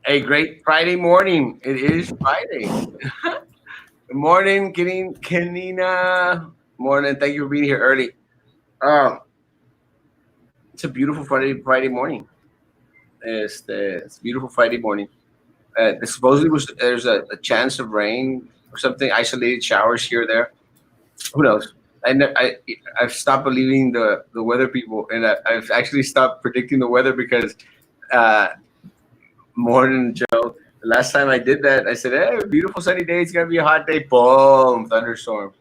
A great Friday morning. It is Friday. Good morning, Kenina. Morning. Thank you for being here early. Um, it's a beautiful Friday morning. It's a beautiful Friday morning. Supposedly there's a chance of rain or something, isolated showers here or there. Who knows? I've stopped believing the weather people, and I've actually stopped predicting the weather because uh, morning, Joe. The last time I did that, I said, "Hey, beautiful sunny day. It's gonna be a hot day." Boom, thunderstorm.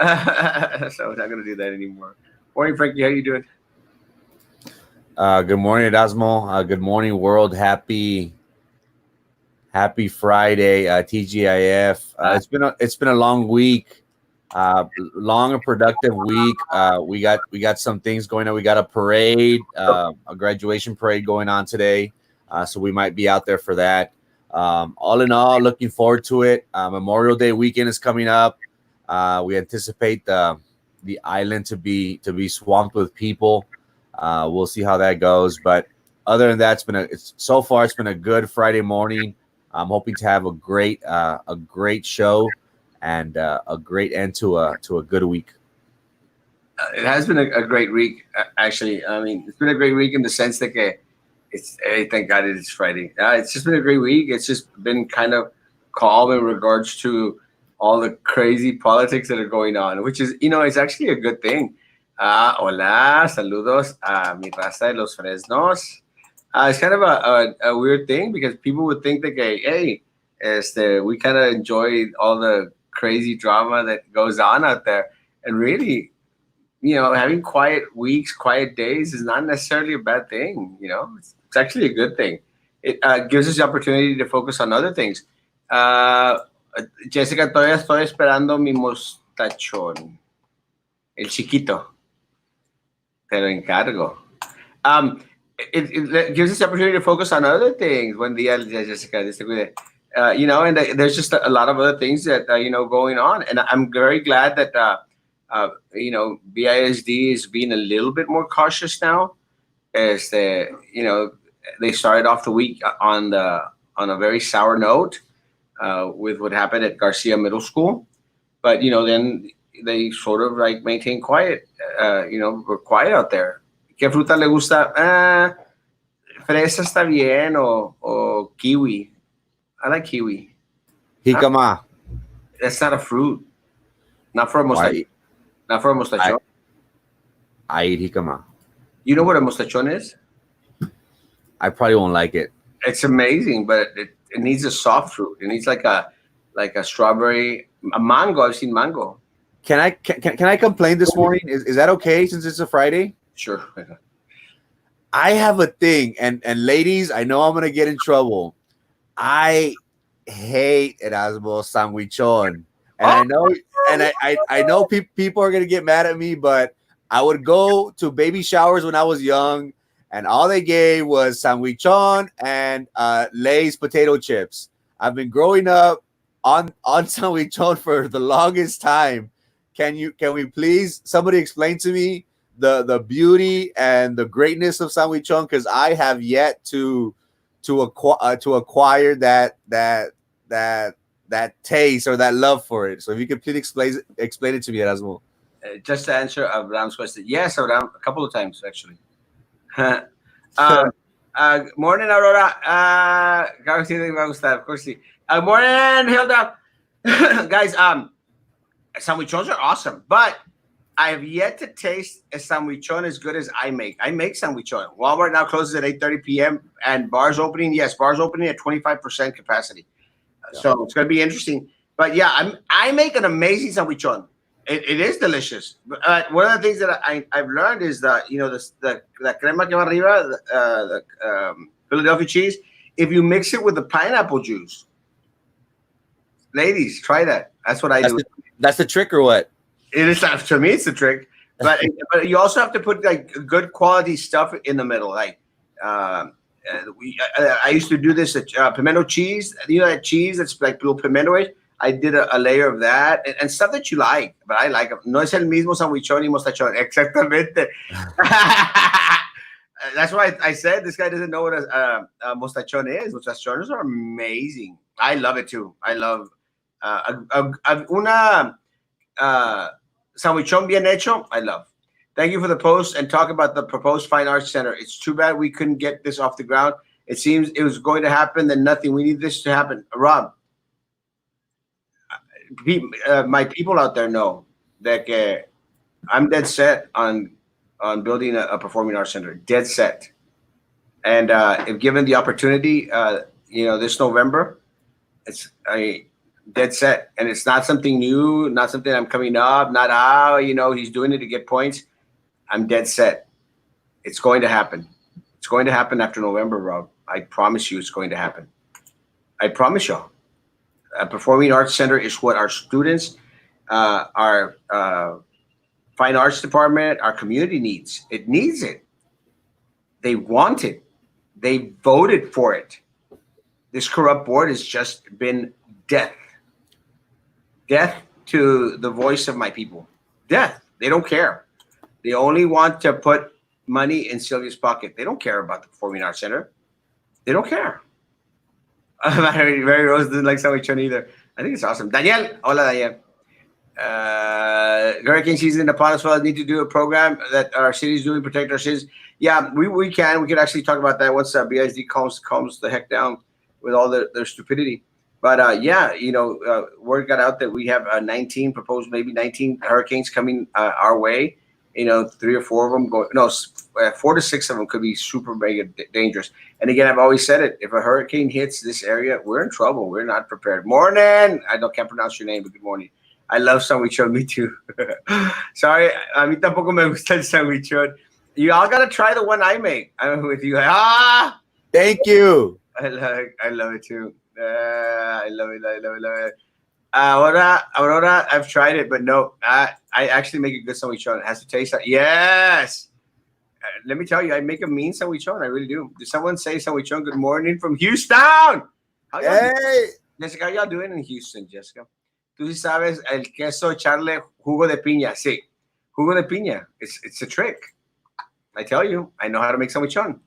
So I'm not gonna do that anymore. Morning, Frankie. How you doing? Good morning, Erasmo. Good morning, world. Happy Friday, TGIF. It's been a long week, long and productive week. We got some things going on. We got a parade, a graduation parade going on today, so we might be out there for that. All in all, looking forward to it. Memorial Day weekend is coming up. We anticipate the island to be swamped with people. We'll see how that goes. But other than that, so far it's been a good Friday morning. I'm hoping to have a great show and a great end to a good week. It has been a great week, actually. I mean, it's been a great week in the sense that hey, thank God it is Friday. It's just been a great week. It's just been kind of calm in regards to all the crazy politics that are going on, which is, it's actually a good thing. Hola, saludos a mi raza de los Fresnos. It's kind of a weird thing because people would think that, hey, we kind of enjoy all the crazy drama that goes on out there. And really, having quiet weeks, quiet days is not necessarily a bad thing. It's actually a good thing. It gives us the opportunity to focus on other things. Uh, Jessica, todavía estoy esperando mi mostachón. El chiquito. Te lo encargo. Um, it gives us the opportunity to focus on other things. Buen día, Jessica. Dios te cuide. And there's just a lot of other things that, going on. And I'm very glad that, BISD is being a little bit more cautious now. They started off the week on a very sour note with what happened at Garcia Middle School. But, then they sort of like maintain quiet, we're quiet out there. ¿Qué fruta le gusta? Fresa está bien o kiwi. I like kiwi. Jicama. That's not a fruit. Not for a mustachon. I, Not for a mustachon. I eat jicama. You know what a mustachon is? I probably won't like it. It's amazing, but it needs a soft fruit. It needs like a strawberry, a mango. I've seen mango. Can I complain this morning? Is that okay since it's a Friday? Sure. I have a thing, and ladies, I know I'm gonna get in trouble. I hate Erasmo sandwichon, and I know people are gonna get mad at me, but I would go to baby showers when I was young, and all they gave was sandwichon and Lay's potato chips. I've been growing up on sandwichon for the longest time. Can we please somebody explain to me the beauty and the greatness of sandwichon, because I have yet to acquire that taste or that love for it. So if you could please explain it to me, Erasmo. Just to answer Abraham's question, yes, Abraham, a couple of times actually. um, Morning, Aurora. Claro que sí, me va a gustar, of course. Morning, Hilda. Guys, sandwichons are awesome, but I have yet to taste a sandwichon as good as I make. I make sandwichon. Walmart now closes at 8:30 p.m. and bars opening. Yes, bars opening at 25% capacity. Yeah. So it's going to be interesting. But yeah, I make an amazing sandwichon. It is delicious. One of the things that I've learned is that, the crema que va arriba, the Philadelphia cheese, if you mix it with the pineapple juice, ladies, try that. That's what I do. That's the trick, or what? It is not, to me, it's the trick. But you also have to put like good quality stuff in the middle. Like I used to do this at pimento cheese. You know that cheese that's like little pimento. I did a layer of that and stuff that you like. But I like it. No es el mismo sandwichón y mostachón. Exactamente. That's why I said this guy doesn't know what a mostachon is. Mostachones are amazing. I love it too. I love una sandwichón bien hecho. I love. Thank you for the post and talk about the proposed Fine Arts Center. It's too bad we couldn't get this off the ground. It seems it was going to happen, then nothing. We need this to happen. Rob, my people out there know that I'm dead set on building a performing arts center. Dead set. And if given the opportunity, this November, it's I dead set, and it's not something new, not something I'm coming up, not how he's doing it to get points. I'm dead set. It's going to happen. It's going to happen after November, Rob. I promise you, it's going to happen. I promise you. A performing arts center is what our students, our fine arts department, our community needs. It needs it. They want it. They voted for it. This corrupt board has just been death. Death to the voice of my people. Death. They don't care. They only want to put money in Sylvia's pocket. They don't care about the Performing Arts Center. They don't care. Mary Rose doesn't like Sandwichon either. I think it's awesome. Daniel. Hola, Daniel. Hurricane season upon us. Well, need to do a program that our cities doing, protect our cities. Yeah, we can. We can actually talk about that once BISD calms the heck down with all their stupidity. But word got out that we have 19 proposed, maybe 19 hurricanes coming our way. 3 or 4 of them go. No, 4 to 6 of them could be super mega dangerous. And again, I've always said it: if a hurricane hits this area, we're in trouble. We're not prepared. Morning. Can't pronounce your name, but good morning. I love sandwichon. Me too. Sorry, a mí tampoco me gusta el sandwichon. You all gotta try the one I make. I'm with you. Thank you. I love it too. I love it. I love it. Love it. Aurora, I've tried it, but no, I actually make a good sandwichon. It has to taste like, yes. Let me tell you, I make a mean sandwichon. I really do. Did someone say sandwichon? Good morning from Houston. How y'all doing? Jessica, how y'all doing in Houston, Jessica? Tú sí sabes el queso echarle jugo de piña. Sí, jugo de piña. It's a trick. I tell you, I know how to make sandwichon.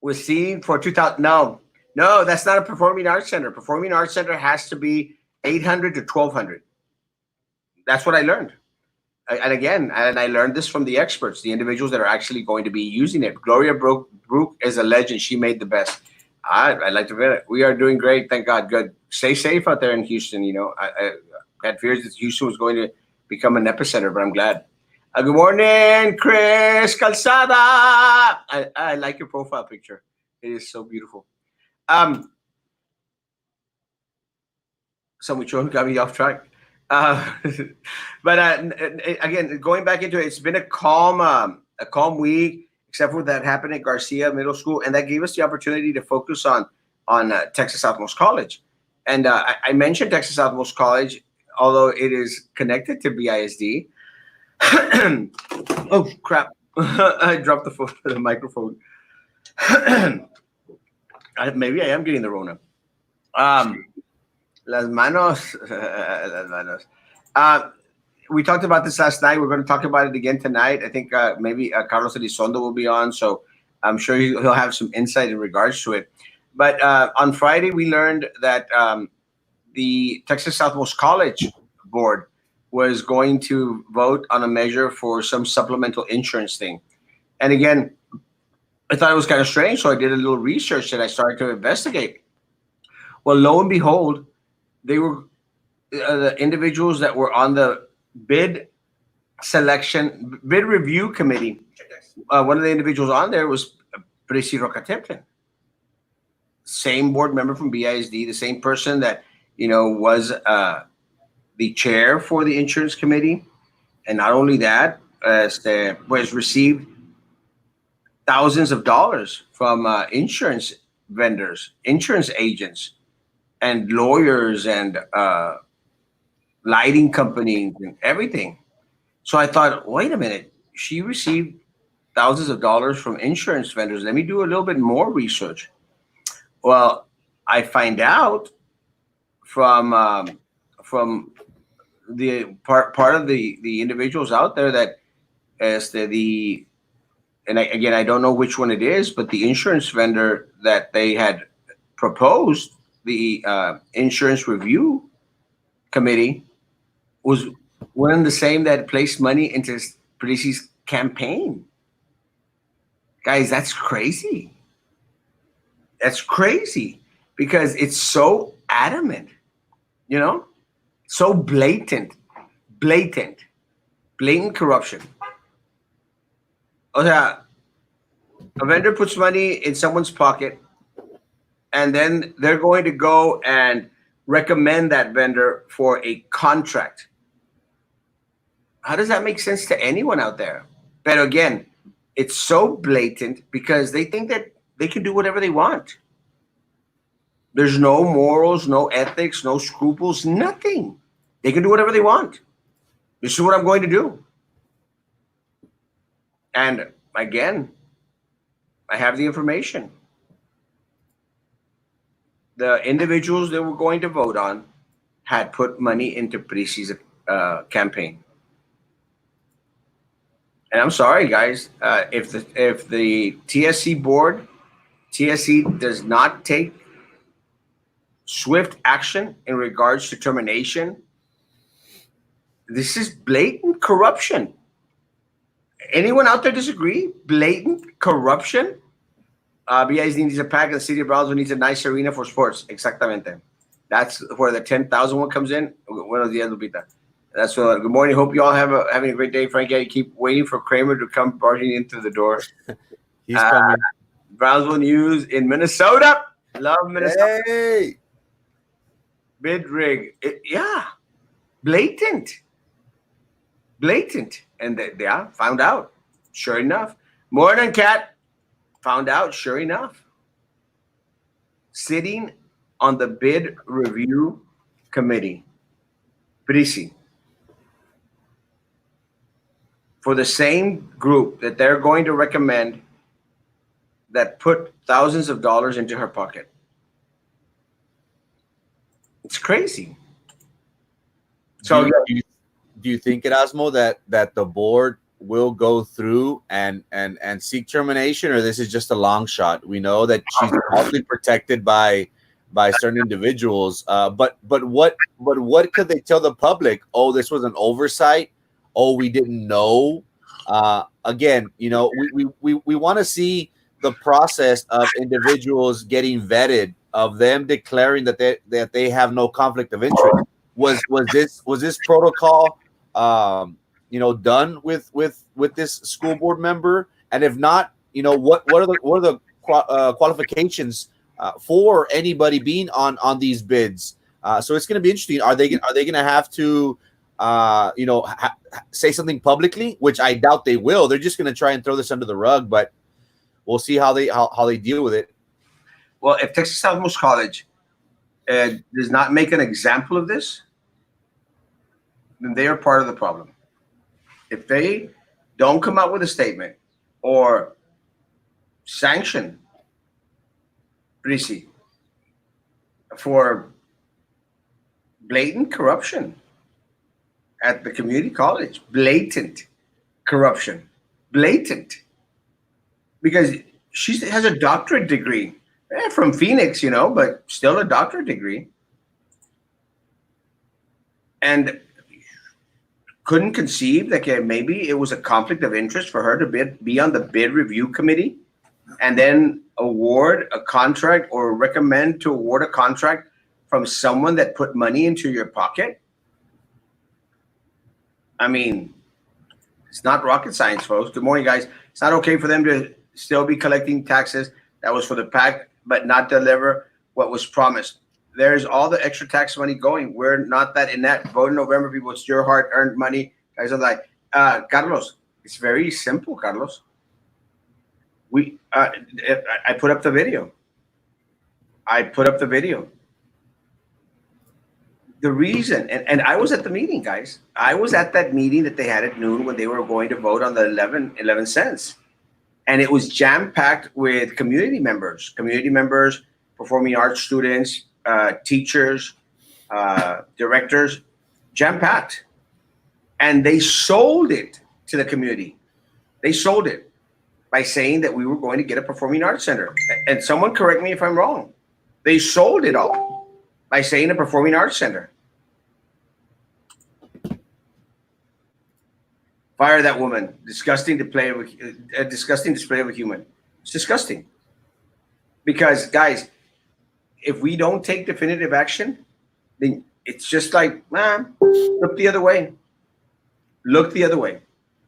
We're seeing for 2000. No, that's not a performing arts center. Performing arts center has to be 800 to 1200. That's what I learned. I learned this from the experts, the individuals that are actually going to be using it. Gloria Brook is a legend. She made the best. I'd like to bet it. We are doing great. Thank God. Good. Stay safe out there in Houston. I had fears that Houston was going to become an epicenter, but I'm glad. Good morning, Chris Calzada. I like your profile picture. It is so beautiful. Sandwichon got me off track. But again, going back into it, it's been a calm week, except for that happened at Garcia Middle School, and that gave us the opportunity to focus on Texas Southmost College. And I mentioned Texas Southmost College, although it is connected to BISD. Oh crap! I dropped the microphone. Maybe I am getting the Rona. Las manos. Las manos. We talked about this last night. We're going to talk about it again tonight. I think maybe Carlos Elizondo will be on, so I'm sure he'll have some insight in regards to it. But on Friday, we learned that the Texas Southmost College Board was going to vote on a measure for some supplemental insurance thing. And again, I thought it was kind of strange, so I did a little research and I started to investigate. Well, lo and behold, they were the individuals that were on the bid review committee. One of the individuals on there was Presi Rocatemplin, same board member from BISD, the same person that was the chair for the insurance committee, and not only that, was received thousands of dollars from insurance vendors, insurance agents, and lawyers, and lighting companies, and everything. So I thought, wait a minute, she received thousands of dollars from insurance vendors. Let me do a little bit more research. Well, I find out from the part of the individuals out there that the and again, I don't know which one it is, but the insurance vendor that they had proposed, the insurance review committee, was one and the same that placed money into Parisi's campaign. Guys, that's crazy. That's crazy because it's so adamant, you know, so blatant, blatant corruption. O sea, a vendor puts money in someone's pocket, and then they're going to go and recommend that vendor for a contract. How does that make sense to anyone out there? But again, it's so blatant because they think that they can do whatever they want. There's no morals, no ethics, no scruples, nothing. They can do whatever they want. This is what I'm going to do. And again, I have the information. The individuals that were going to vote on had put money into Prisi's campaign. And I'm sorry, guys, if the TSC board, TSC does not take swift action in regards to termination, this is blatant corruption. Anyone out there disagree? Blatant corruption? BI's needs a pack, and the city of Brownsville needs a nice arena for sports. Exactamente. That's where the 10,000 one comes in. Buenos días, Lupita. That's what. Good morning. Hope you all having a great day, Frankie. I keep waiting for Kramer to come barging into the door. He's coming. Brownsville news in Minnesota. Love Minnesota. Hey. Bid rig. Yeah. Blatant. And yeah, found out. Sure enough. Morning, Cat. Found out. Sure enough. Sitting on the bid review committee. Prisi. For the same group that they're going to recommend that put thousands of dollars into her pocket. It's crazy. So do you think, Erasmo, that the board will go through and seek termination, or this is just a long shot? We know that she's probably protected by certain individuals, but what could they tell the public? Oh, this was an oversight. Oh, we didn't know. Again, you know, we want to see the process of individuals getting vetted, of them declaring that they have no conflict of interest. Was this protocol you know, done with this school board member? And if not, you know, what are the qualifications for anybody being on these bids? So it's going to be interesting. Are they going to have to you know, say something publicly, which I doubt they will? They're just going to try and throw this under the rug, but we'll see how they deal with it. Well, if Texas Southmost College does not make an example of this, then they are part of the problem. If they don't come out with a statement or sanction Prisi for blatant corruption at the community college, blatant corruption, blatant, because she has a doctorate degree from Phoenix, you know, but still a doctorate degree, and couldn't conceive that maybe it was a conflict of interest for her to be on the bid review committee and then award a contract or recommend to award a contract from someone that put money into your pocket. I mean, it's not rocket science, folks. Good morning, guys. It's not okay for them to still be collecting taxes that was for the PAC, but not deliver what was promised. There's all the extra tax money going. We're not that in that. Vote in November, people. It's your hard-earned money. Guys are like, Carlos, it's very simple, Carlos. I put up the video. The reason, and I was at the meeting, guys. I was at that meeting that they had at noon when they were going to vote on the 11 cents. And it was jam-packed with community members, performing arts students, teachers, directors, jam-packed. And they sold it to the community. They sold it by saying that we were going to get a performing arts center. And someone correct me if I'm wrong. They sold it all by saying a performing arts center. Fire that woman. Disgusting display of a disgusting display of a human. It's disgusting. Because guys, if we don't take definitive action, then it's just like, man, look the other way. Look the other way.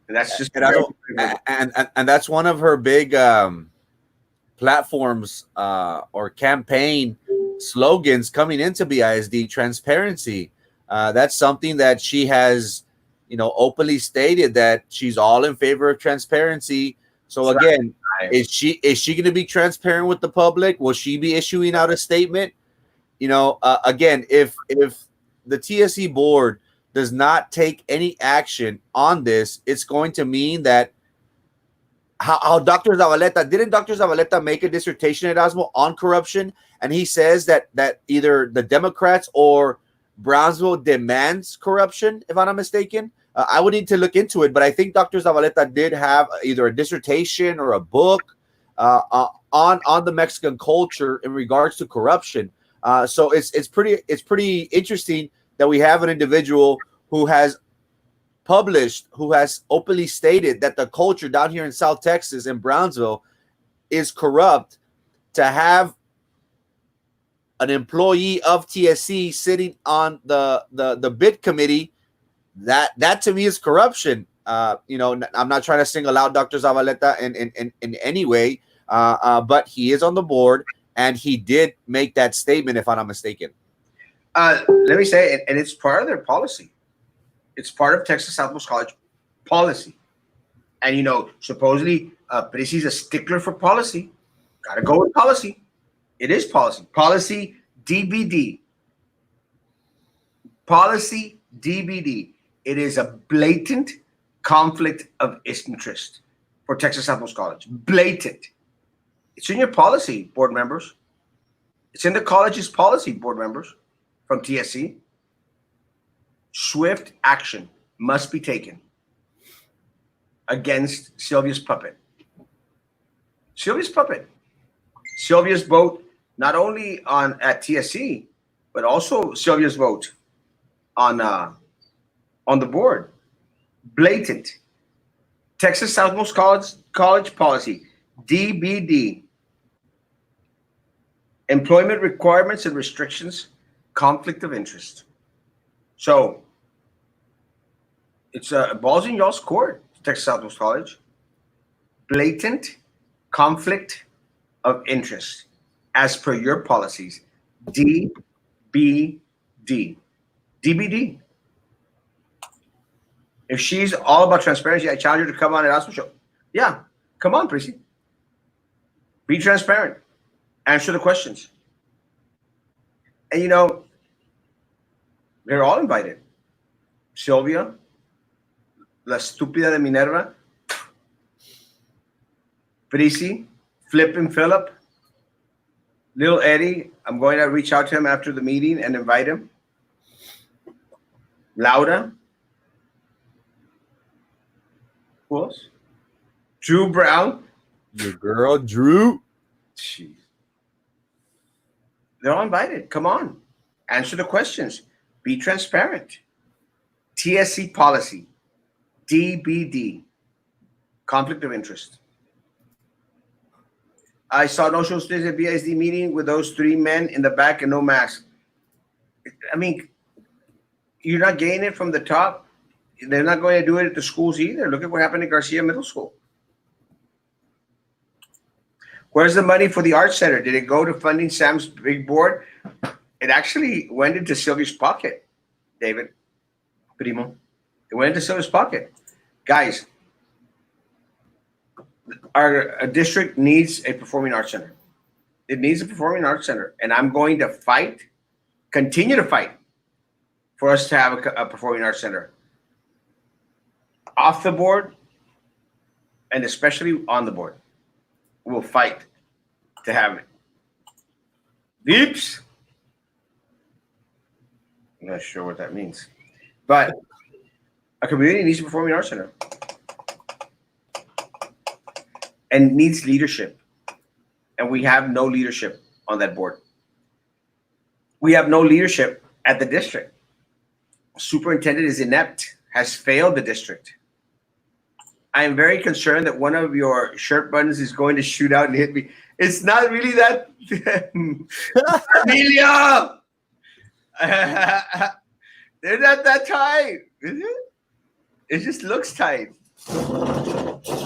And that's just and that's one of her big platforms or campaign slogans coming into BISD: transparency. That's something that she has, openly stated that she's all in favor of transparency. So again, is she going to be transparent with the public? Will she be issuing out a statement? Again, if the TSC board does not take any action on this, it's going to mean that how Dr. Zavaleta make a dissertation at Erasmo on corruption, and he says that either the Democrats or Brownsville demands corruption, if I'm not mistaken. I would need to look into it, but I think Dr. Zavaleta did have either a dissertation or a book on the Mexican culture in regards to corruption. So it's pretty interesting that we have an individual who has openly stated that the culture down here in South Texas in Brownsville is corrupt, to have an employee of TSC sitting on the bid committee. That to me is corruption. I'm not trying to single out Dr. Zavaleta in any way, but he is on the board and he did make that statement, if I'm not mistaken. Let me say, and it's part of their policy. It's part of Texas Southwest College policy. And, supposedly, Prisi's a stickler for policy. Got to go with policy. It is policy. Policy DBD. Policy DBD. It is a blatant conflict of interest for Texas Southwest College. Blatant. It's in your policy, board members. It's in the college's policy, board members from TSC. Swift action must be taken against Sylvia's puppet. Sylvia's vote not only at TSC, but also Sylvia's vote on the board. Blatant. Texas Southmost College policy, DBD. Employment requirements and restrictions, conflict of interest. So it's balls in y'all's court, Texas Southwest College. Blatant conflict of interest as per your policies. DBD. DBD. If she's all about transparency, I challenge her to come on an Erasmo show. Yeah, come on, Prissy. Be transparent. Answer the questions. And they're all invited. Sylvia, La Estúpida de Minerva, Prissy, Flip and Philip, Little Eddie. I'm going to reach out to him after the meeting and invite him. Laura. Who else? Drew Brown. Your girl, Drew. Jeez. They're all invited. Come on. Answer the questions. Be transparent. TSC policy. DBD. Conflict of interest. I saw no show stays at BISD meeting with those three men in the back and no mask. I mean, you're not getting it from the top. They're not going to do it at the schools either. Look at what happened at Garcia Middle School. Where's the money for the Arts Center? Did it go to funding Sam's big board? It actually went into Sylvia's pocket, David. Primo. It went into Sylvia's pocket. Guys, our district needs a performing arts center. It needs a performing arts center. And I'm going to fight, continue to fight, for us to have a performing arts center. Off the board, and especially on the board. We'll fight to have it. Deeps. I'm not sure what that means. But a community needs a performing arts center. and needs leadership. And we have no leadership on that board. We have no leadership at the district. Superintendent is inept, has failed the district. I am very concerned that one of your shirt buttons is going to shoot out and hit me. It's not really that. Amelia! They're not that tight, is it? It just looks tight.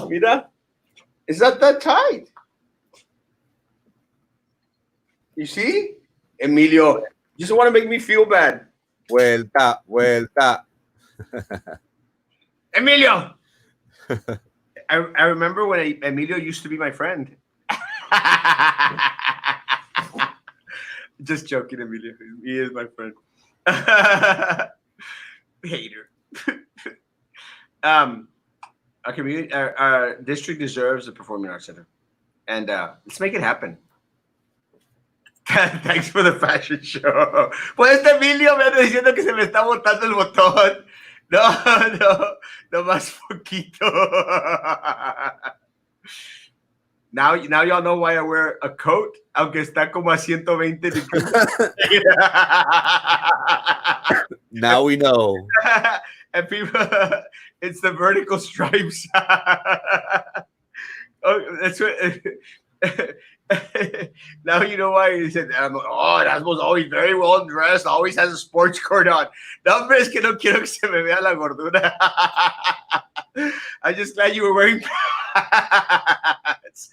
Mira, it's not that tight. You see? Emilio, you just want to make me feel bad. Vuelta, vuelta. Emilio! I remember when Emilio used to be my friend. Just joking, Emilio. He is my friend. Hater. Our community, our district deserves a performing arts center, and let's make it happen. Thanks for the fashion show. Pues Emilio me anda diciendo que se me está botando el botón. No más poquito. Now y'all know why I wear a coat, aunque está como a 120 degrees. Now we know. And people, it's the vertical stripes. Oh, that's what. Now you know why he said, Erasmo's always very well dressed, always has a sports coat on. No, hombre, es que no quiero que se me vea la gordura. I'm just glad you were wearing pants.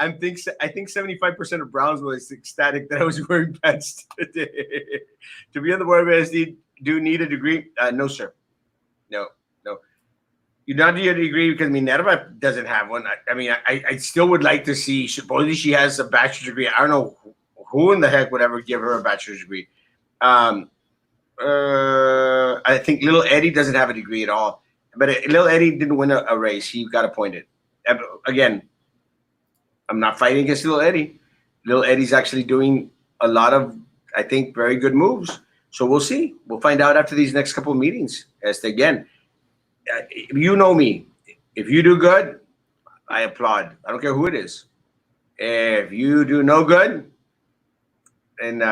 I think 75% of Browns was ecstatic that I was wearing pants today. To be on the board of SD, do you need a degree? No, sir. No. You don't need a degree because Minerva doesn't have one. I still would like to see. Supposedly she has a bachelor's degree. I don't know who in the heck would ever give her a bachelor's degree. I think little Eddie doesn't have a degree at all. But little Eddie didn't win a race. He got appointed. Again, I'm not fighting against little Eddie. Little Eddie's actually doing a lot of, I think, very good moves. So we'll see. We'll find out after these next couple of meetings. Again, you know me. If you do good, I applaud. I don't care who it is. If you do no good, then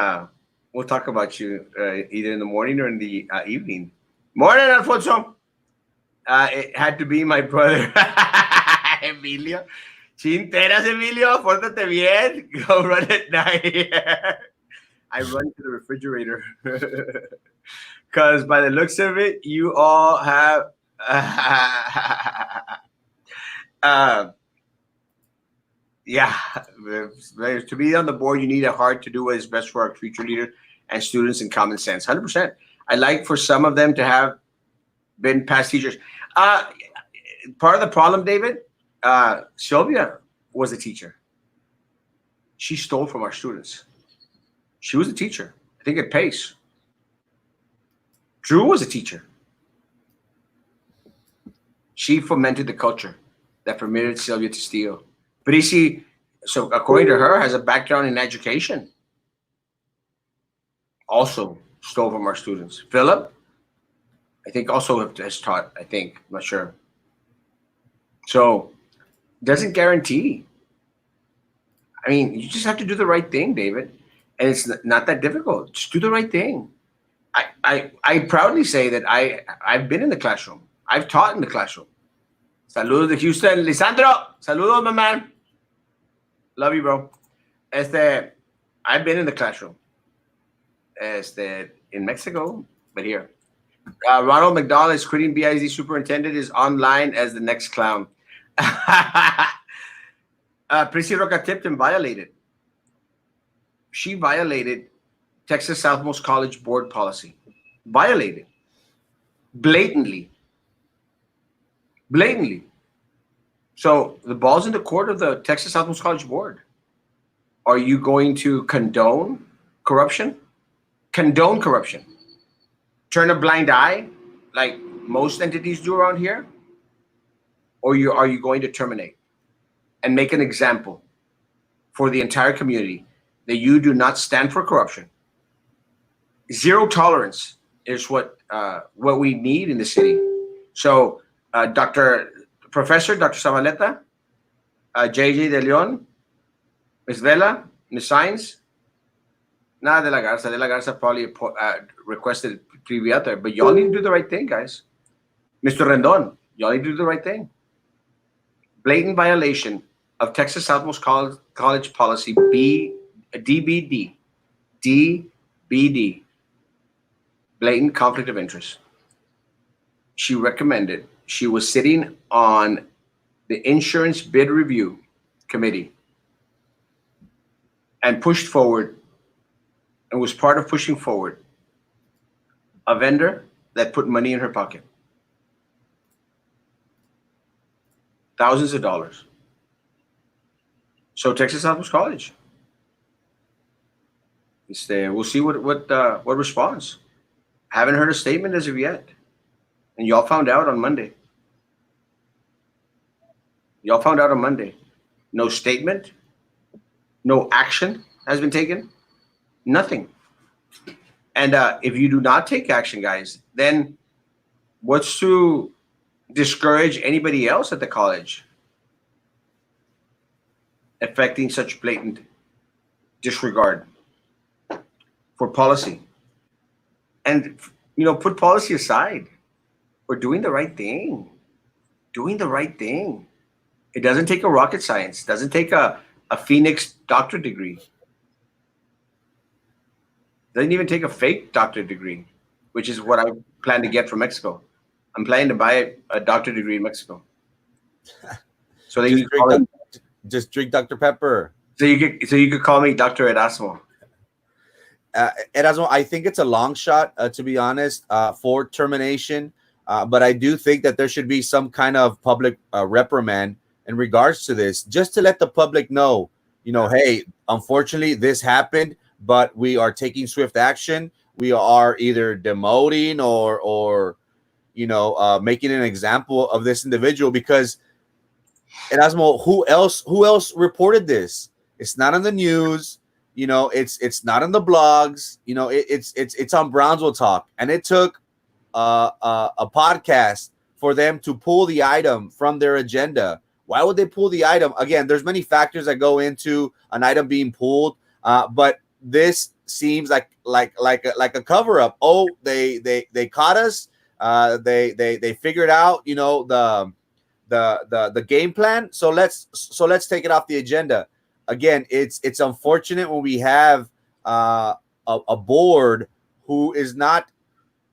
we'll talk about you either in the morning or in the evening. Morning, Alfonso. It had to be my brother, Emilio. Chinteras, Emilio. Pórtate bien. Go run at night. I run to the refrigerator. Because by the looks of it, you all have yeah, to be on the board, you need a heart to do what is best for our future leaders and students and common sense. 100%. I like for some of them to have been past teachers. Part of the problem, David, Sylvia was a teacher. She stole from our students. She was a teacher. I think at Pace. Drew was a teacher. She fomented the culture that permitted Sylvia to steal. Brisi, so according to her, has a background in education. Also stole from our students. Philip, I think also has taught, I'm not sure. So, doesn't guarantee. I mean, you just have to do the right thing, David. And it's not that difficult. Just do the right thing. I proudly say that I've been in the classroom. I've taught in the classroom. Saludos de Houston. Lisandro, saludos, my man. Love you, bro. I've been in the classroom. In Mexico, but here. Ronald McDonald is quitting BIZ superintendent, is online as the next clown. Prissy Roca Tipton violated. She violated Texas Southmost College board policy. Violated. Blatantly. So the ball's in the court of the Texas Southmost College board. Are you going to condone corruption? Condone corruption? Turn a blind eye like most entities do around here? Or are you going to terminate and make an example for the entire community that you do not stand for corruption? Zero tolerance is what we need in the city. So, Professor Dr. Zavaleta, JJ De Leon, Miss Vela, Miss Science. Nah, De La Garza. De La Garza probably requested Priviata, but y'all need to do the right thing, guys. Mr. Rendon, y'all need to do the right thing. Blatant violation of Texas Southmost College policy DBD. DBD. Blatant conflict of interest. She recommended, she was sitting on the insurance bid review committee and pushed forward and was part of pushing forward a vendor that put money in her pocket. Thousands of dollars. So Texas Southwest College. We'll see what response. Haven't heard a statement as of yet. And y'all found out on Monday. Y'all found out on Monday. No statement. No action has been taken. Nothing. And if you do not take action, guys, then what's to discourage anybody else at the college affecting such blatant disregard for policy? And, put policy aside. We're doing the right thing. Doing the right thing. It doesn't take a rocket science. It doesn't take a Phoenix doctorate degree. Doesn't even take a fake doctorate degree, which is what I plan to get from Mexico. I'm planning to buy a doctorate degree in Mexico. So they just drink Dr. Pepper. So you could call me Dr. Erasmo. Erasmo, I think it's a long shot, to be honest, for termination. But I do think that there should be some kind of public reprimand in regards to this, just to let the public know, hey, unfortunately, this happened, but we are taking swift action. We are either demoting or making an example of this individual, because Erasmo, who else reported this? It's not on the news. It's not on the blogs. It's on Brownsville Talk, and it took a podcast for them to pull the item from their agenda. Why would they pull the item? Again, there's many factors that go into an item being pulled, but this seems like a cover up. Oh, they caught us. They figured out the game plan. So let's take it off the agenda. Again, it's unfortunate when we have a board who is not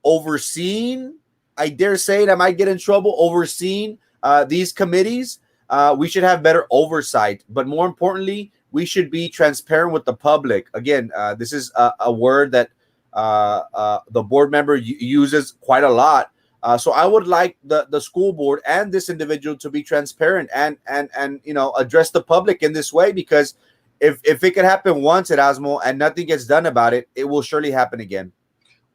overseeing, I dare say it, I might get in trouble, overseeing these committees. We should have better oversight, but more importantly, we should be transparent with the public. Again, this is a word that the board member uses quite a lot. So I would like the school board and this individual to be transparent and address the public in this way, because if it could happen once at Erasmo and nothing gets done about it, it will surely happen again.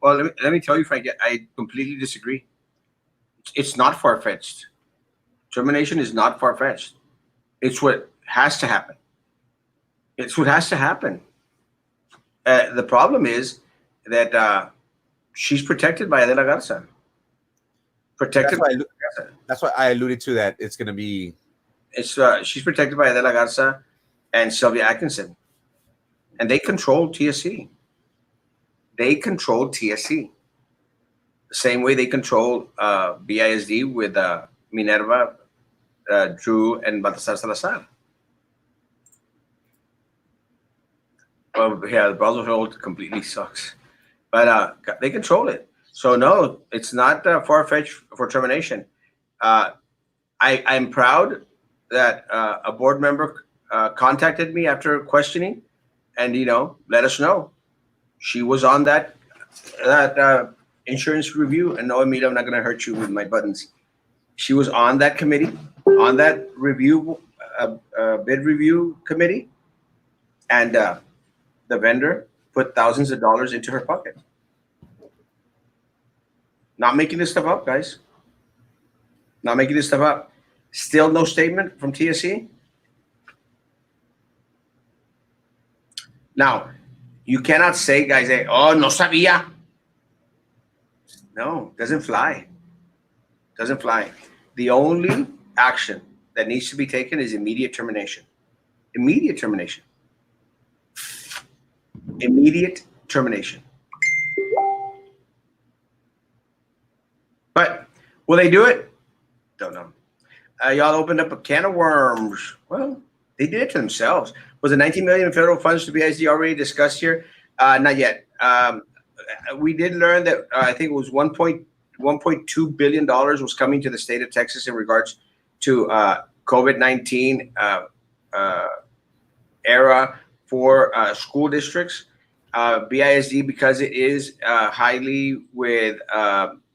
Well, let me tell you, Frank, I completely disagree. It's not far-fetched. Termination is not far-fetched. It's what has to happen. It's what has to happen. The problem is that she's protected by Adela Garza. That's why I alluded to that. It's going to be. She's protected by Adela Garza and Sylvia Atkinson, and they control TSC. They control TSC the same way they control BISD with Minerva, Drew, and Baltasar Salazar. Well, yeah, the Brownsville completely sucks, but they control it. So no, it's not far-fetched for termination. I'm proud that a board member contacted me after questioning, and let us know she was on that insurance review. And no, Emilio, I'm not going to hurt you with my buttons. She was on that committee, on that review, bid review committee, and the vendor put thousands of dollars into her pocket. Not making this stuff up, guys. Not making this stuff up. Still no statement from TSC. Now, you cannot say, guys, oh, no sabía. No, doesn't fly. Doesn't fly. The only action that needs to be taken is immediate termination. Immediate termination. Immediate termination. But will they do it? Don't know. Y'all opened up a can of worms. Well, they did it to themselves. Was it 19 million in federal funds to BISD already discussed here? Not yet. We did learn that I think it was $1.2 billion was coming to the state of Texas in regards to COVID-19 era for school districts. BISD, because it is highly with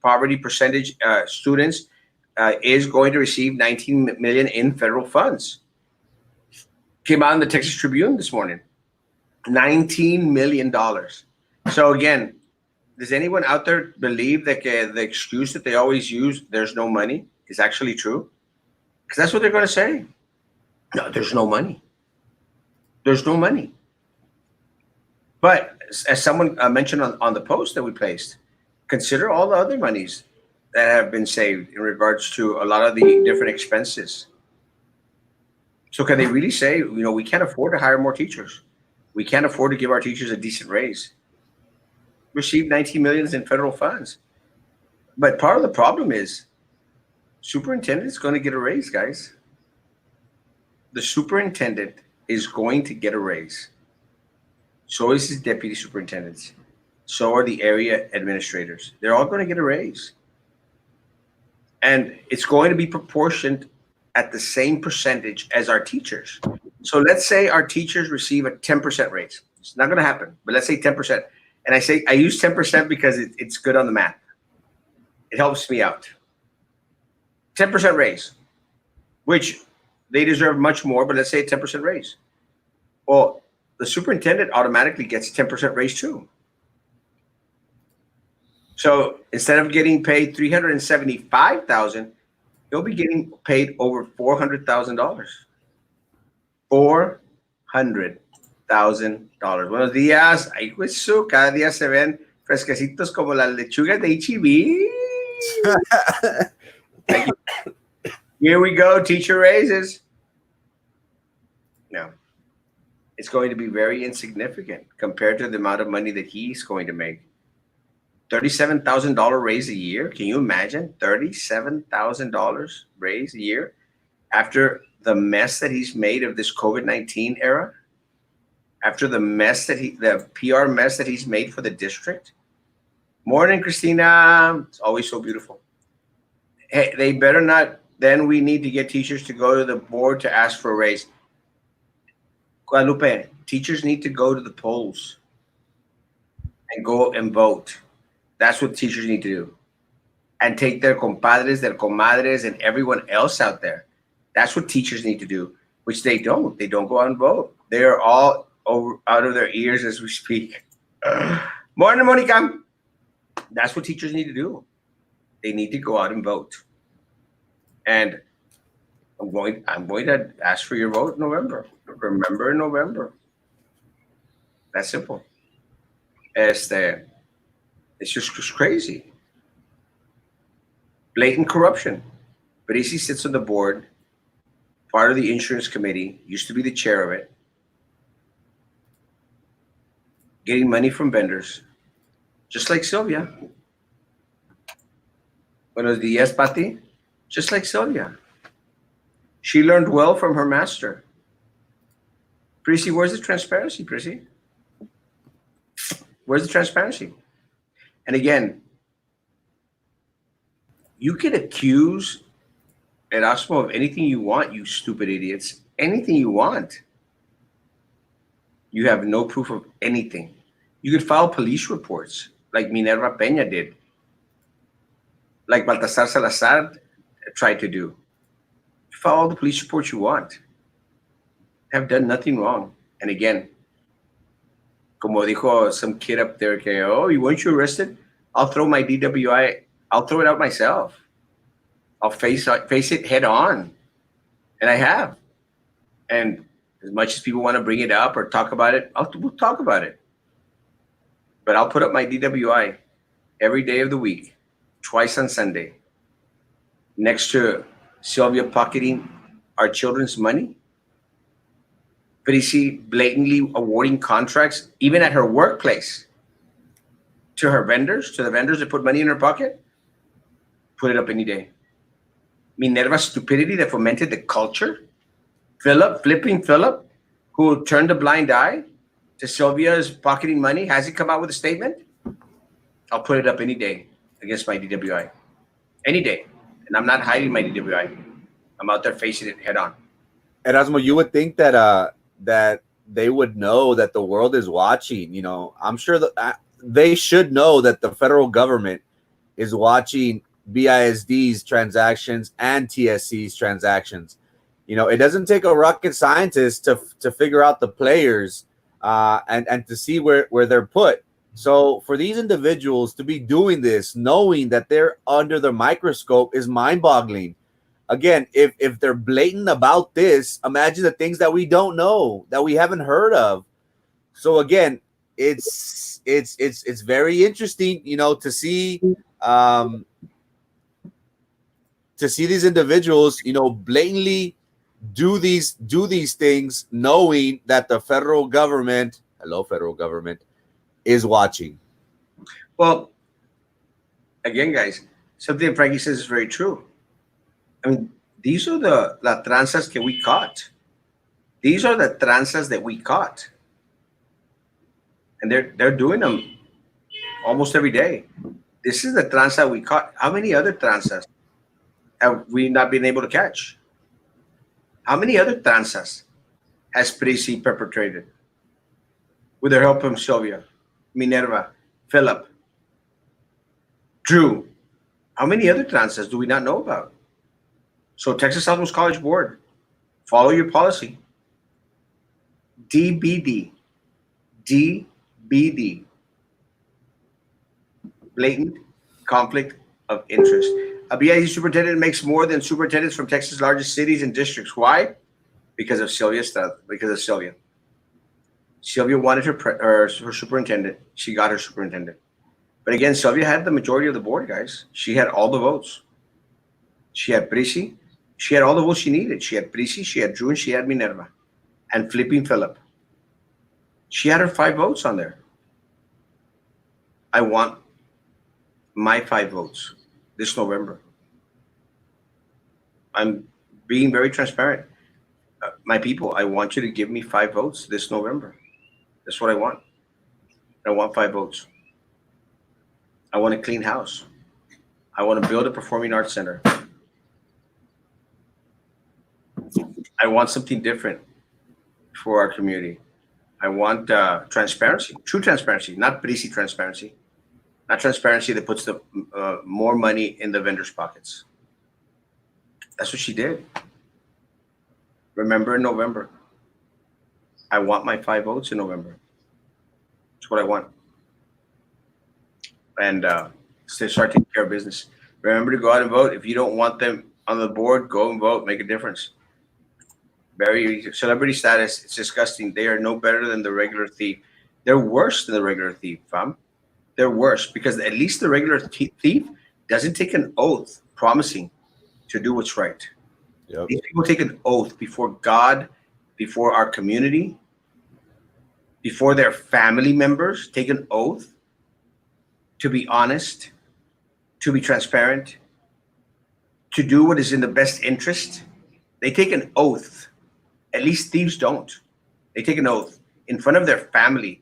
poverty percentage students, is going to receive 19 million in federal funds. Came out in the Texas Tribune this morning. $19 million. So again, does anyone out there believe that the excuse that they always use, there's no money, is actually true? Because that's what they're going to say. No, there's no money. There's no money. But as someone mentioned on the post that we placed, consider all the other monies that have been saved in regards to a lot of the different expenses. So can they really say, we can't afford to hire more teachers? We can't afford to give our teachers a decent raise. Receive 19 million in federal funds. But part of the problem is superintendent is going to get a raise, guys. The superintendent is going to get a raise. So is his deputy superintendents. So are the area administrators. They're all going to get a raise. And it's going to be proportioned at the same percentage as our teachers. So let's say our teachers receive a 10% raise. It's not going to happen, but let's say 10%. And I use 10% because it's good on the math. It helps me out. 10% raise, which they deserve much more, but let's say a 10% raise. Well, the superintendent automatically gets a 10% raise too. So instead of getting paid $375,000, he'll be getting paid over $400,000. $400,000. Buenos días. Ay, pues, cada día se ven fresquecitos como las lechugas de HEB. Here we go, teacher raises. No. It's going to be very insignificant compared to the amount of money that he's going to make. $37,000 raise a year. Can you imagine? $37,000 raise a year after the mess that he's made of this COVID-19 era, after the mess the PR mess that he's made for the district. Morning, Christina. It's always so beautiful. Hey, they better not. Then we need to get teachers to go to the board to ask for a raise. Guadalupe, teachers need to go to the polls and go and vote. That's what teachers need to do. And take their compadres, their comadres, and everyone else out there. That's what teachers need to do, which they don't. They don't go out and vote. They are all out of their ears as we speak. Morning, Monica. That's what teachers need to do. They need to go out and vote. And I'm going to ask for your vote in November. Remember in November. That's simple. It's just crazy. Blatant corruption. Parisi sits on the board, part of the insurance committee, used to be the chair of it, getting money from vendors, just like Sylvia. Buenos días, Pati. Just like Sylvia. She learned well from her master. Prissy, where's the transparency, Prissy? Where's the transparency? And again, you can accuse Erasmo of anything you want, you stupid idiots. Anything you want. You have no proof of anything. You could file police reports like Minerva Peña did, like Baltasar Salazar tried to do. File all the police reports you want. Have done nothing wrong. And again, como dijo some kid up there, que, oh, you weren't you arrested? I'll throw my DWI. I'll throw it out myself. I'll face it head on. And I have. And as much as people want to bring it up or talk about it, we'll talk about it. But I'll put up my DWI every day of the week, twice on Sunday, next to Sylvia pocketing our children's money. Prissy blatantly awarding contracts, even at her workplace, to her vendors, to the vendors that put money in her pocket. Put it up any day. Minerva's stupidity that fomented the culture. Flipping Philip, who turned a blind eye to Sylvia's pocketing money. Has he come out with a statement? I'll put it up any day against my DWI. Any day. And I'm not hiding my DWI. I'm out there facing it head on. Erasmo, you would think that they would know that the world is watching. I'm sure that they should know that the federal government is watching BISD's transactions and TSC's transactions. It doesn't take a rocket scientist to figure out the players and to see where they're put. So for these individuals to be doing this, knowing that they're under the microscope, is mind-boggling. Again, if they're blatant about this, imagine the things that we don't know, that we haven't heard of. So again, it's very interesting, to see these individuals, blatantly do these things, knowing that the federal government, hello, federal government, is watching. Well, again, guys, something Frankie says is very true. I mean, these are the la tranzas that we caught. These are the tranzas that we caught, and they're doing them almost every day. This is the tranza we caught. How many other tranzas have we not been able to catch? How many other tranzas has Prissy perpetrated with the help from Sylvia, Minerva, Philip, Drew? How many other tranzas do we not know about? So Texas Southwest College Board, follow your policy. DBD, DBD, blatant conflict of interest. A BID superintendent makes more than superintendents from Texas' largest cities and districts. Why? Because of Sylvia's stuff. Because of Sylvia. Sylvia wanted her superintendent. She got her superintendent. But again, Sylvia had the majority of the board, guys. She had all the votes. She had Prissy. She had all the votes she needed. She had Prissy, she had Drew, and she had Minerva. And Flipping Philip. She had her 5 votes on there. I want my 5 votes this November. I'm being very transparent. My people, I want you to give me 5 votes this November. That's what I want. I want 5 votes. I want a clean house. I want to build a performing arts center. I want something different for our community. I want transparency, true transparency, not Prissy transparency, not transparency that puts the more money in the vendors' pockets. That's what she did. Remember in November. I want my 5 votes in November. That's what I want. And start taking care of business. Remember to go out and vote. If you don't want them on the board, go and vote. Make a difference. Very celebrity status. It's disgusting. They are no better than the regular thief. They're worse than the regular thief, fam. They're worse because at least the regular thief doesn't take an oath promising to do what's right. Yep. These people take an oath before God, before our community, before their family members. Take an oath to be honest, to be transparent, to do what is in the best interest. They take an oath. At least thieves don't. They take an oath in front of their family.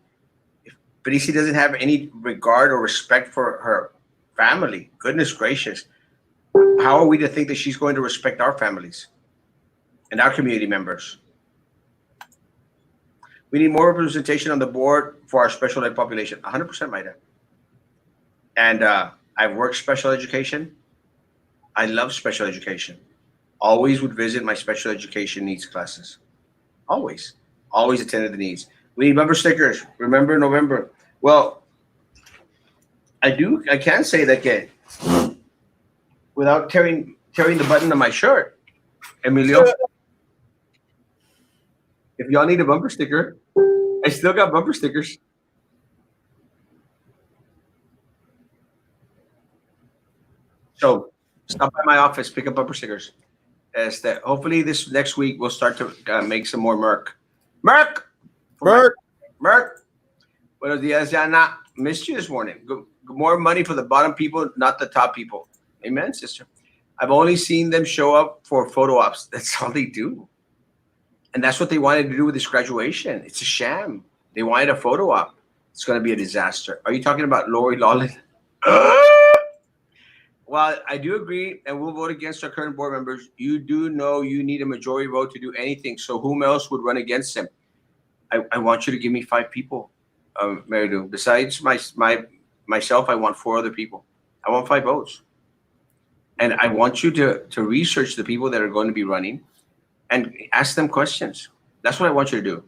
If Prissy doesn't have any regard or respect for her family, goodness gracious, how are we to think that she's going to respect our families and our community members? We need more representation on the board for our special ed population. 100%, Maida. And I've worked special education. I love special education. Always would visit my special education needs classes. Always attended the needs. We need bumper stickers. Remember November. Well, I can say that without tearing the button on my shirt, Emilio. If y'all need a bumper sticker, I still got bumper stickers. So stop by my office, pick up bumper stickers. is that hopefully this next week we'll start to make some more merc. Merc for my Bert. merc. Buenos dias, Jana. Missed you this morning. More money for the bottom people, not the top people. Amen, sister. I've only seen them show up for photo ops. That's all they do. And that's what they wanted to do with this graduation. It's a sham. They wanted a photo op. It's going to be a disaster. Are you talking about Lori Lawlin? Well, I do agree, and we'll vote against our current board members. You do know you need a majority vote to do anything. So whom else would run against him? I want you to give me 5 people, Mary Lou. Besides myself, I want 4 other people. I want 5 votes. And I want you to research the people that are going to be running and ask them questions. That's what I want you to do.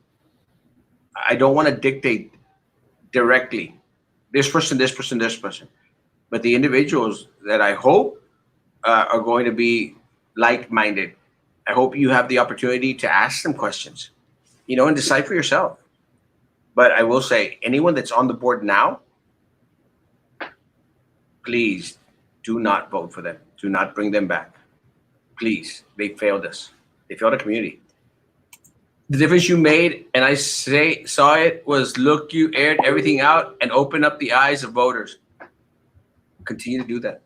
I don't want to dictate directly this person, this person, this person. But the individuals that I hope are going to be like-minded, I hope you have the opportunity to ask them questions, and decide for yourself. But I will say, anyone that's on the board now, please do not vote for them. Do not bring them back. Please, they failed us. They failed the community. The difference you made, and I saw it, was look, you aired everything out and opened up the eyes of voters. Continue to do that.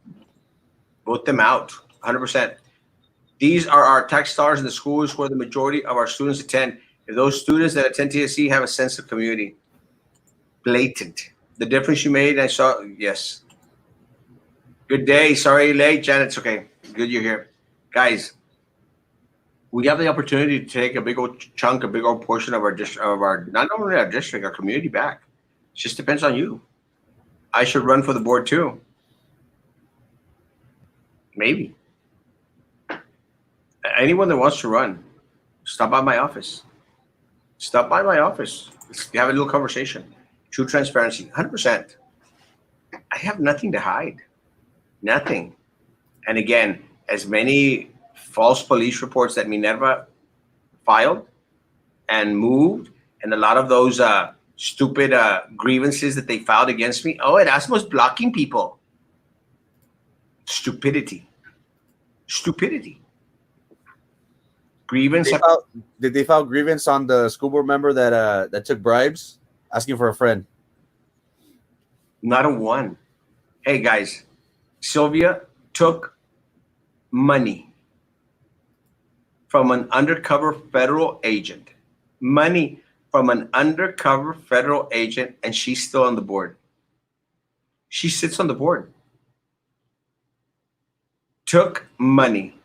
Vote them out, 100%. These are our tax dollars in the schools where the majority of our students attend. If those students that attend TSC have a sense of community, blatant. The difference you made, I saw, yes. Good day. Sorry, late, Janet. It's okay. Good you're here. Guys, we have the opportunity to take a big old chunk, a big old portion of our not only our district, our community back. It just depends on you. I should run for the board too. Maybe. Anyone that wants to run, stop by my office. Stop by my office. Let's have a little conversation. True transparency, 100%. I have nothing to hide. Nothing. And again, as many false police reports that Minerva filed and moved, and a lot of those stupid grievances that they filed against me. Oh, Erasmo's blocking people. Stupidity. Grievance. Did they file grievance on the school board member that took bribes, asking for a friend? Not a one. Hey guys, Sylvia took money from an undercover federal agent. Money from an undercover federal agent, and she's still on the board. She sits on the board. Took money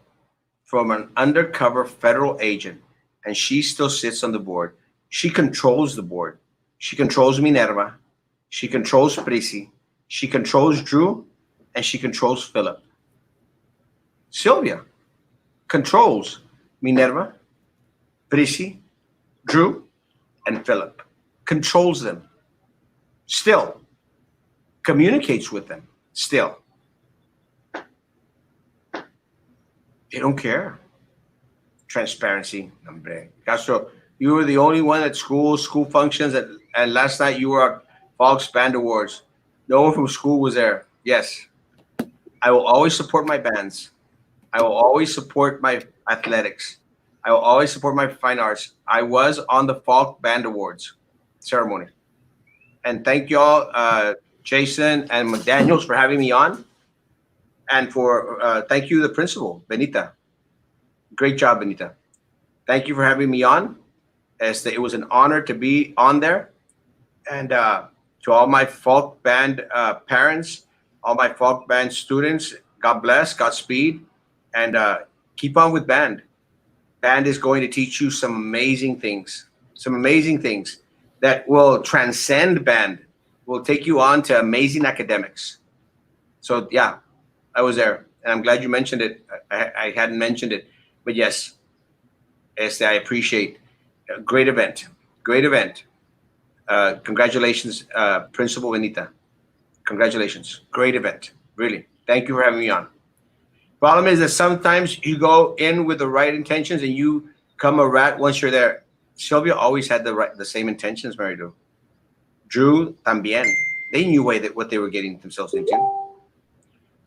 from an undercover federal agent, and she still sits on the board. She controls the board. She controls Minerva. She controls Prissy. She controls Drew, and she controls Philip. Sylvia controls Minerva, Prissy, Drew, and Philip. Controls them. Still. Communicates with them. Still. They don't care. Transparency. Hombre. Castro, you were the only one at school functions, and last night you were at Fox Band Awards. No one from school was there. Yes. I will always support my bands. I will always support my athletics. I will always support my fine arts. I was on the Falk Band Awards ceremony. And thank you all, Jason and McDaniels, for having me on. And for thank you, the principal, Benita. Great job, Benita. Thank you for having me on. It was an honor to be on there. And to all my folk band parents, all my folk band students, God bless, Godspeed, and keep on with band. Band is going to teach you some amazing things that will transcend band, will take you on to amazing academics. So yeah, I was there, and I'm glad you mentioned it. I hadn't mentioned it, but yes, I appreciate. Great event. Congratulations, Principal Benita. Congratulations. Great event. Really. Thank you for having me on. Problem is that sometimes you go in with the right intentions and you come a rat once you're there. Sylvia always had the same intentions, Mary Lou. Drew también. They knew what they were getting themselves into.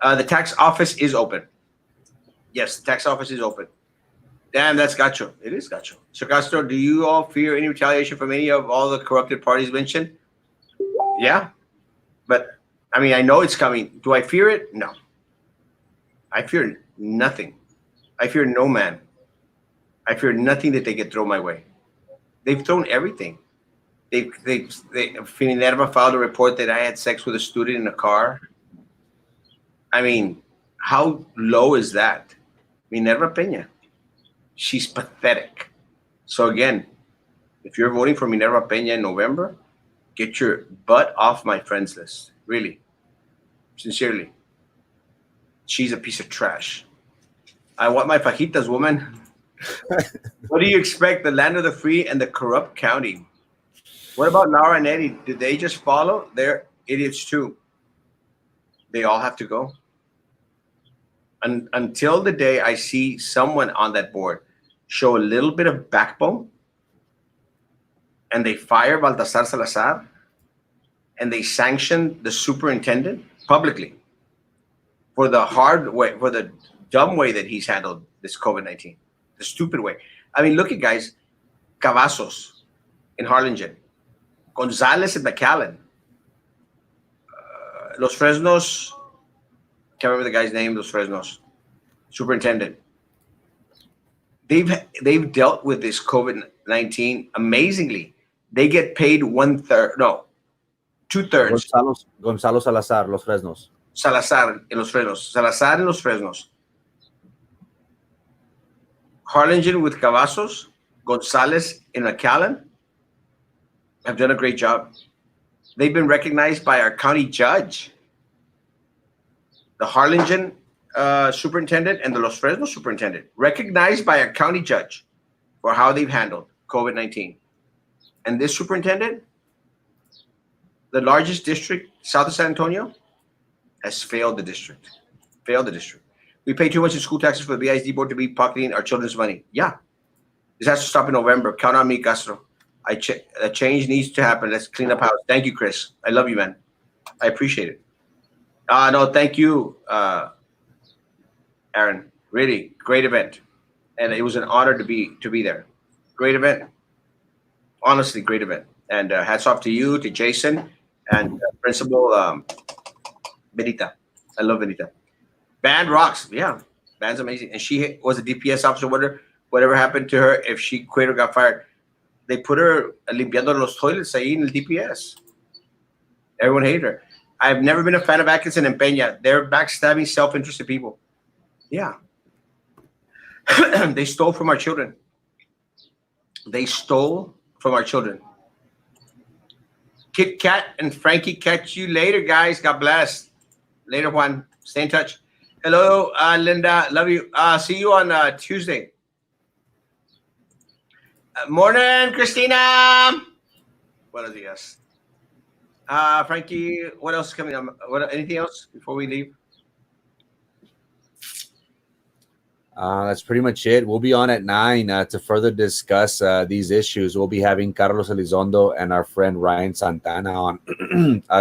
The tax office is open. Yes, the tax office is open. Damn, that's gacho. It is gacho. So, Castro, do you all fear any retaliation from any of all the corrupted parties mentioned? Yeah, but I mean, I know it's coming. Do I fear it? No. I fear nothing. I fear no man. I fear nothing that they could throw my way. They've thrown everything. Minerva filed a report that I had sex with a student in a car. I mean, how low is that? Minerva Peña. She's pathetic. So again, if you're voting for Minerva Peña in November, get your butt off my friends list. Really, sincerely, she's a piece of trash. I want my fajitas, woman. What do you expect? The land of the free and the corrupt county. What about Laura and Eddie? Did they just follow? They're idiots too. They all have to go. Until the day I see someone on that board show a little bit of backbone and they fire Baltasar Salazar and they sanction the superintendent publicly for the hard way, for the dumb way that he's handled this COVID-19, the stupid way. I mean, look at guys, Cavazos in Harlingen, Gonzalez in McAllen, Los Fresnos, can't remember the guy's name, Los Fresnos, superintendent. They've dealt with this COVID-19 amazingly. They get paid 1/3, no, 2/3. Gonzalo Salazar, Los Fresnos. Salazar in Los Fresnos. Salazar in Los Fresnos. Harlingen with Cavazos, Gonzalez in McAllen have done a great job. They've been recognized by our county judge. The Harlingen superintendent and the Los Fresnos superintendent, recognized by a county judge for how they've handled COVID-19. And this superintendent, the largest district south of San Antonio, has failed the district. Failed the district. We pay too much in school taxes for the BISD board to be pocketing our children's money. Yeah. This has to stop in November. Count on me, Castro. A change needs to happen. Let's clean up house. Thank you, Chris. I love you, man. I appreciate it. No, thank you, Aaron. Really great event, and it was an honor to be there. Great event, honestly, great event. And hats off to you, to Jason, and Principal Benita. I love Benita. Band rocks, yeah. Band's amazing, and she was a DPS officer. Whatever happened to her, if she quit or got fired, they put her limpiando los toilets ahí en el DPS. Everyone hated her. I've never been a fan of Atkinson and Peña. They're backstabbing, self-interested people. Yeah. They stole from our children. They stole from our children. Kit Kat and Frankie, catch you later, guys. God bless. Later, Juan. Stay in touch. Hello, Linda. Love you. See you on Tuesday. Morning, Christina. Buenos dias. Frankie, what else is coming up? Anything else before we leave? That's pretty much it. We'll be on at 9 to further discuss these issues. We'll be having Carlos Elizondo and our friend Ryan Santana on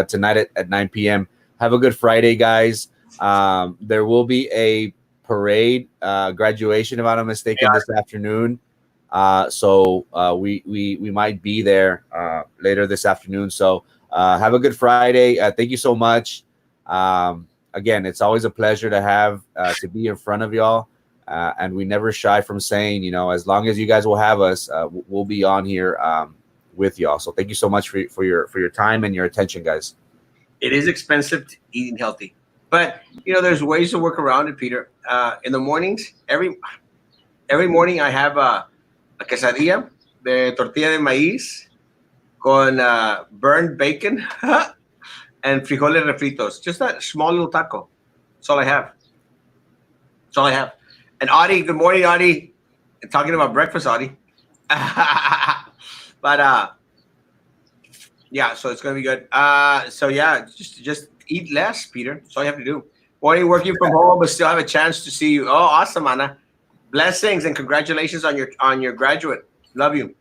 tonight at 9 p.m. Have a good Friday, guys. There will be a parade, graduation, if I'm not mistaken, this afternoon. So we might be there later this afternoon. So have a good Friday. Thank you so much. Again, it's always a pleasure to be in front of y'all. And we never shy from saying, as long as you guys will have us, we'll be on here with y'all. So thank you so much for your time and your attention, guys. It is expensive to eating healthy, but there's ways to work around it, Peter. In the mornings, every morning I have a quesadilla de tortilla de maíz con burned bacon and frijoles refritos. Just a small little taco. That's all I have. That's all I have. And Audie, good morning, Audie. Talking about breakfast, Audie. But yeah, so it's gonna be good. So yeah, just eat less, Peter. That's all you have to do. Morning, working from home, but still have a chance to see you. Oh, awesome, Anna. Blessings and congratulations on your graduate. Love you.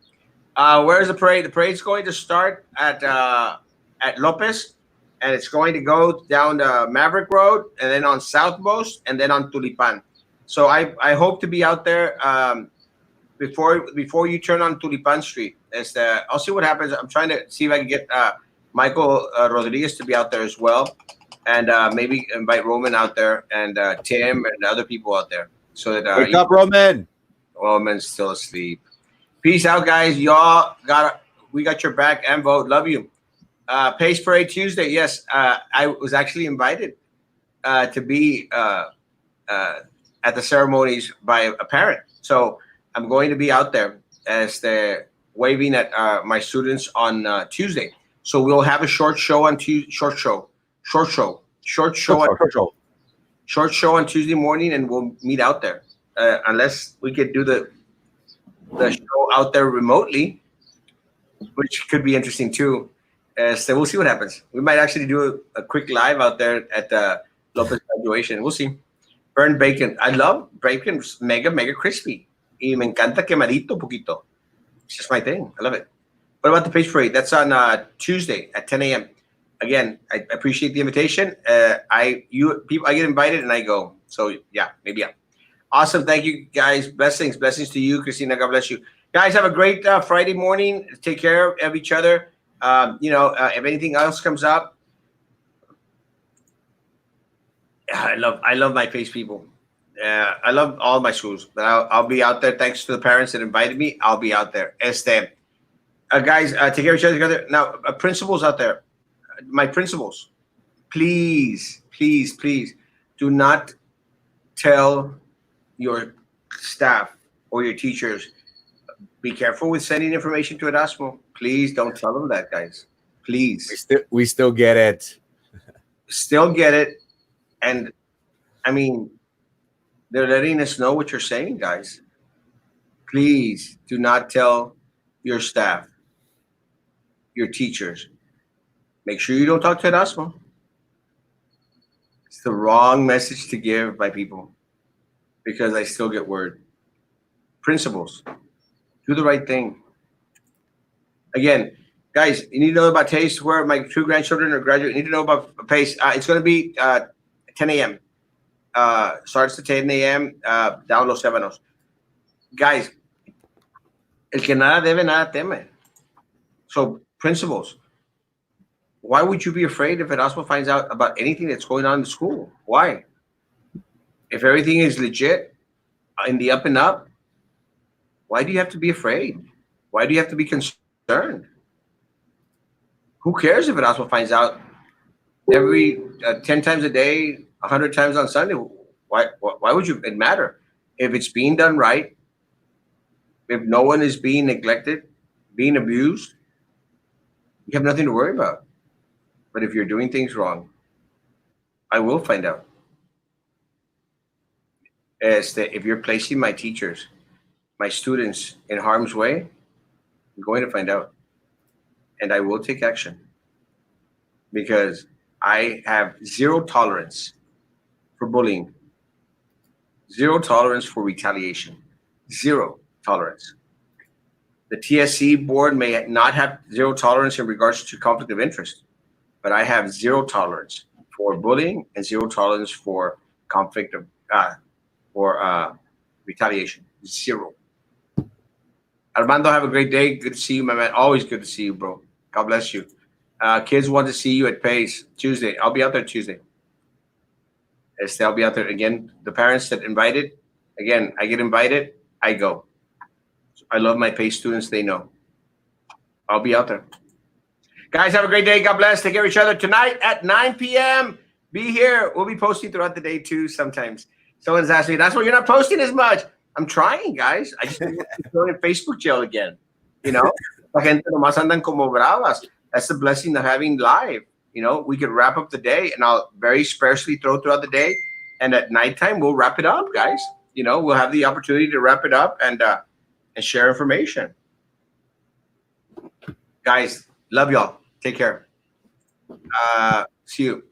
Where's the parade? The parade's going to start at Lopez, and it's going to go down the Maverick Road, and then on Southmost, and then on Tulipan. So I hope to be out there before you turn on Tulipan Street. I'll see what happens. I'm trying to see if I can get Michael Rodriguez to be out there as well, and maybe invite Roman out there and Tim and other people out there, so that Wake up, Roman. Roman's still asleep. Peace out, guys. We got your back and vote. Love you. Pace Parade Tuesday. Yes, I was actually invited to be at the ceremonies by a parent. So I'm going to be out there as the waving at my students on Tuesday. So we'll have a short show on short show on Tuesday morning, and we'll meet out there. Unless we could do the show out there remotely, which could be interesting too. So we'll see what happens. We might actually do a quick live out there at the Lopez graduation. We'll see. Burnt bacon. I love bacon. Mega, mega crispy. Y me encanta quemadito poquito. It's just my thing. I love it. What about the Pace Parade? That's on Tuesday at 10 a.m. Again, I appreciate the invitation. I get invited and I go. So yeah, maybe yeah. Awesome. Thank you, guys. Blessings to you, Christina. God bless you. Guys, have a great Friday morning. Take care of each other. If anything else comes up, I love my Pace people. I love all my schools, but I'll be out there. Thanks to the parents that invited me. I'll be out there. Guys, take care of each other together. Now, principals out there, my principals, please do not tell your staff or your teachers, be careful with sending information to Erasmo. Please don't tell them that, guys. Please. We still get it. Still get it. And I mean, they're letting us know what you're saying, guys. Please do not tell your staff, your teachers. Make sure you don't talk to Erasmo. It's the wrong message to give by people, because I still get word. Principals, do the right thing. Again, guys, you need to know about Taste, where my two grandchildren are graduating. You need to know about Pace. It's going to be 10 a.m. Starts at 10 a.m. Down Los Ébanos. Guys, el que nada debe, nada teme. So, principals, why would you be afraid if Erasmo finds out about anything that's going on in the school? Why? If everything is legit, in the up and up, why do you have to be afraid? Why do you have to be concerned? Who cares if Erasmo finds out every 10 times a day, 100 times on Sunday? Why would it matter? If it's being done right, if no one is being neglected, being abused, you have nothing to worry about. But if you're doing things wrong, I will find out. If you're placing my teachers, my students in harm's way, I'm going to find out. And I will take action, because I have zero tolerance for bullying, zero tolerance for retaliation, zero tolerance. The TSC board may not have zero tolerance in regards to conflict of interest, but I have zero tolerance for bullying and zero tolerance for conflict of retaliation. Zero. Armando, have a great day. Good to see you, my man. Always good to see you, bro. God bless you. Kids want to see you at Pace Tuesday. I'll be out there Tuesday. I'll be out there again. The parents that invited, again, I get invited, I go. I love my Pace students. They know. I'll be out there. Guys, have a great day. God bless. Take care of each other. Tonight at 9 p.m., be here. We'll be posting throughout the day too sometimes. Someone's asked me, that's why you're not posting as much. I'm trying, guys. I just want to throw in Facebook jail again. La gente nomás andan como bravas. That's the blessing of having live. We could wrap up the day, and I'll very sparsely throw throughout the day. And at nighttime, we'll wrap it up, guys. We'll have the opportunity to wrap it up and share information. Guys, love y'all. Take care. See you.